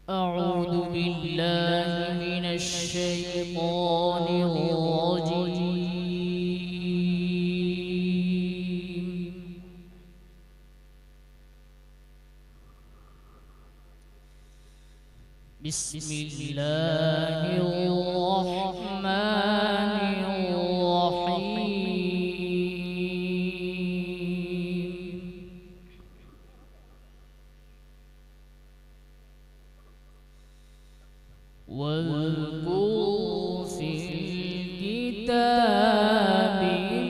أعوذ بالله من الشيطان الرجيم. بسم الله الرحمن الرحيم. واذكر في الكتاب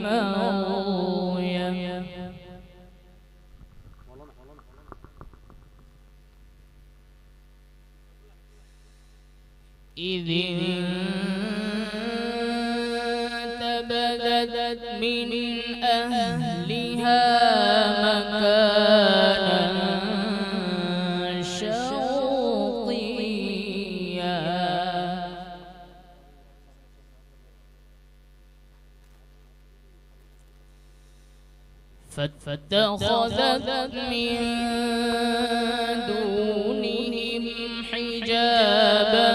مريم إذ انتبذت من أهلها مكانا شرقيا فاتخذت من دونهم حجابا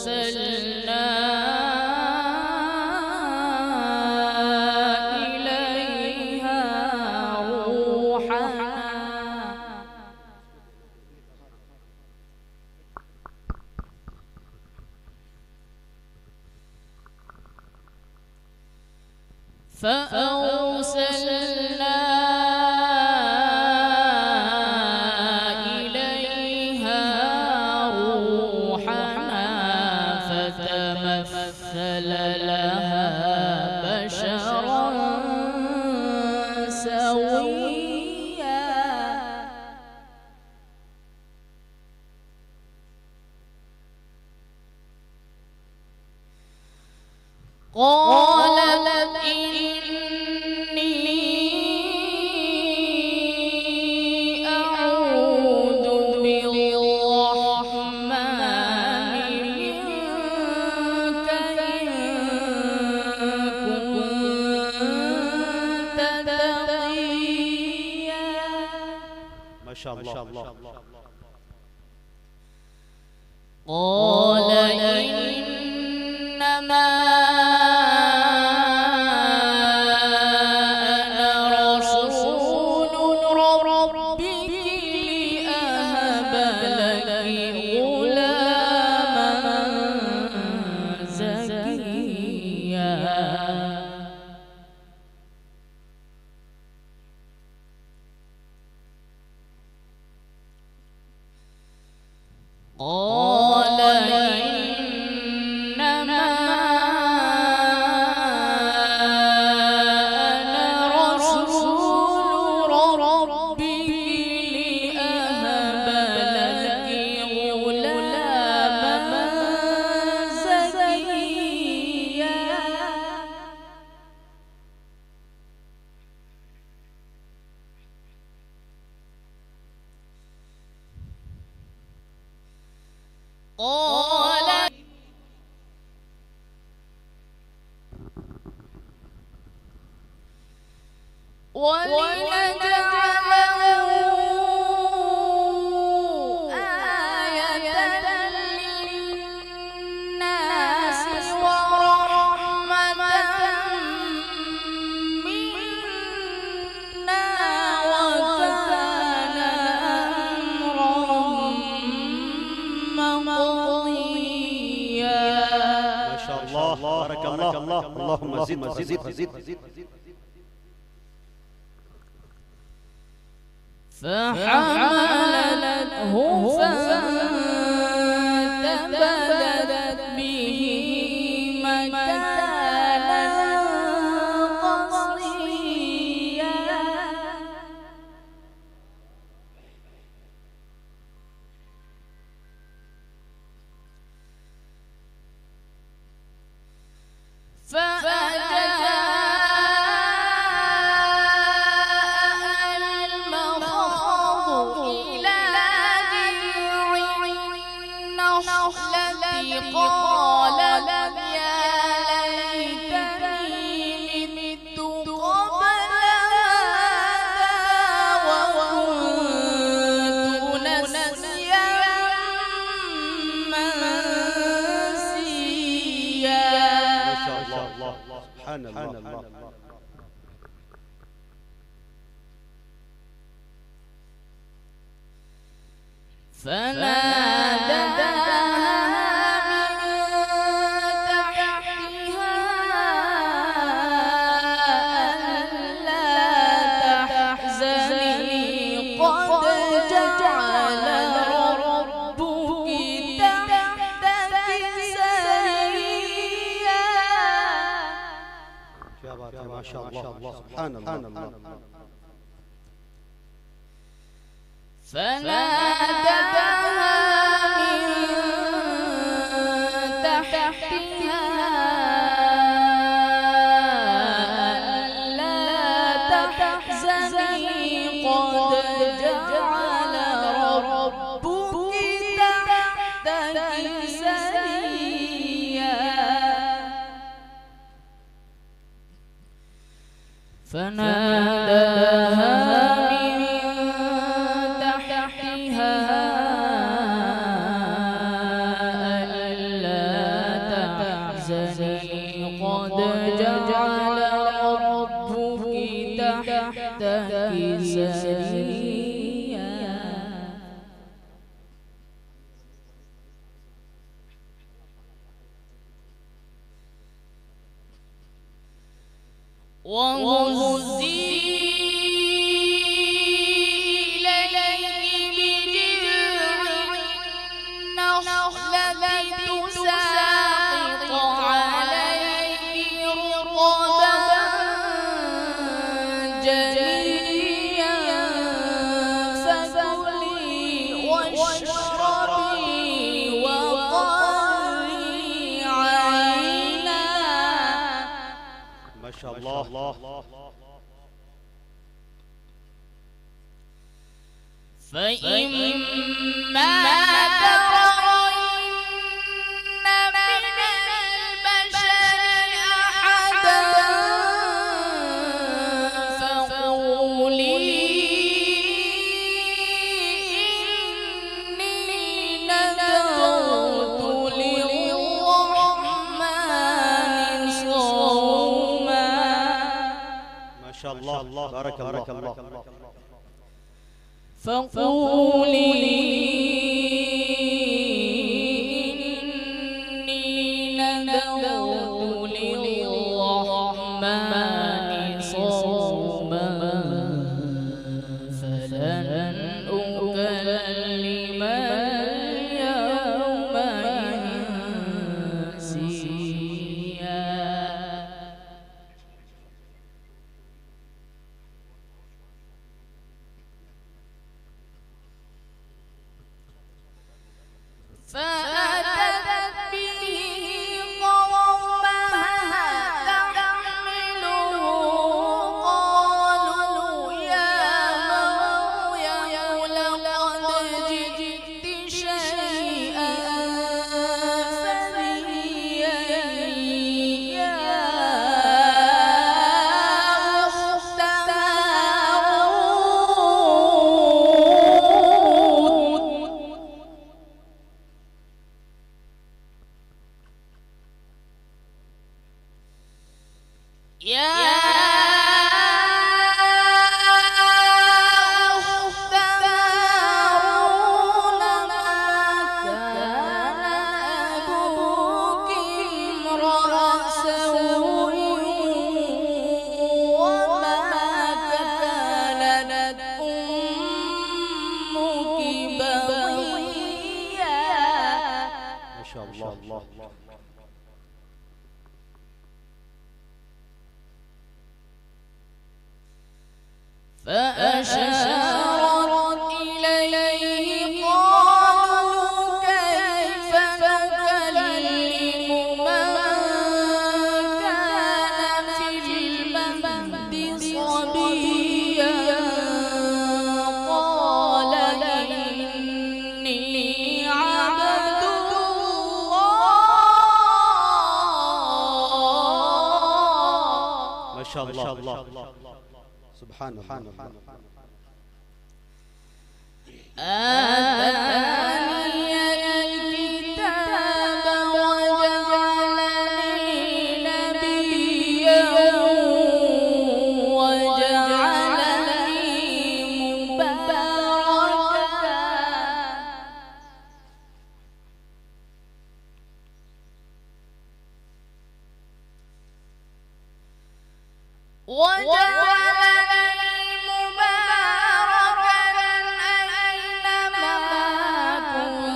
فأرسلنا إليها روحنا فتمثل لها بشرا سويا قالت إني أعوذ بالرحمن منك إن كنت تقيا. ما شاء الله. قال إنما أنا رسول ربك لأهب لك غلاما زكيا. قال إنما أنا رسول ربك لأهب لك غلاما زكيا. قال ولنجعله آية للناس ورحمة منا وكان أمرا مقضيا. ما شاء الله، بارك الله. اللهم زد. فحملته فانتبذت به مكانا قصيا. النخلة سبحان الله. فناداها ما شاء الله سبحان الله. فناداها من تحتها ألا تحزني قد جعل ربك تحتك سريا. فناداها من تحتها ألا تحزني قد جعل ربك تحتك سريا. وهزي إليك بجذع النخلة تساقط عليك رطبا جنيا فكلي واشربي وقري عينا. ما شاء الله. فإما ترين من البشر أحدا فقولي إني نذرت للرحمن صوما. ما شاء الله بارك الله. فقولي إني نذرت للرحمن صوما فلن أكلم اليوم إنسيا. فأتت به قومها تحمله قالوا يا مريم لقد جئت شيئا فريا يا أخت هارون. يا أخت هارون ما كان أبوك امرأ سوء وما كانت أمك بغيا. ما شاء الله. فأشارت إليه قالوا كيف نكلم من كان في المهد صبيا قال إني عبد الله. ما شاء الله سبحان الله. آتاني الكتاب وجعلني نبيا وجعلني مباركا أينما كنت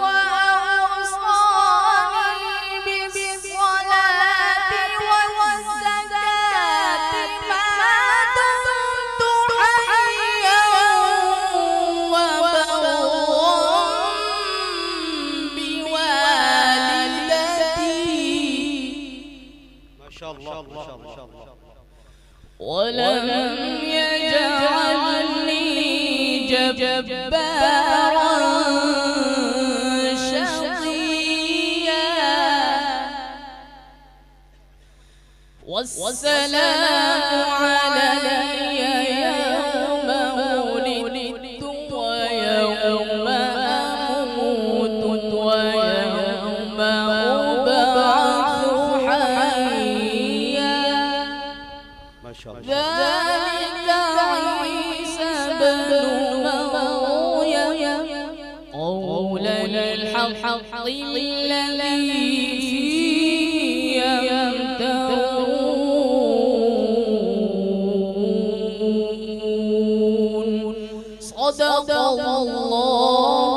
وأوصاني بالصلاة والزكاة ما دمت حيا وبرا بوالدتي ما شاء الله ما شاء الله. ولم يجعلني جبارا شقيا والسلام علي يوم ولدت ويوم أموت ويوم أبعث حيا ما شاء الله. ذلك عيسى بن مريم قول الحق الذي فيه يمترون صدق الله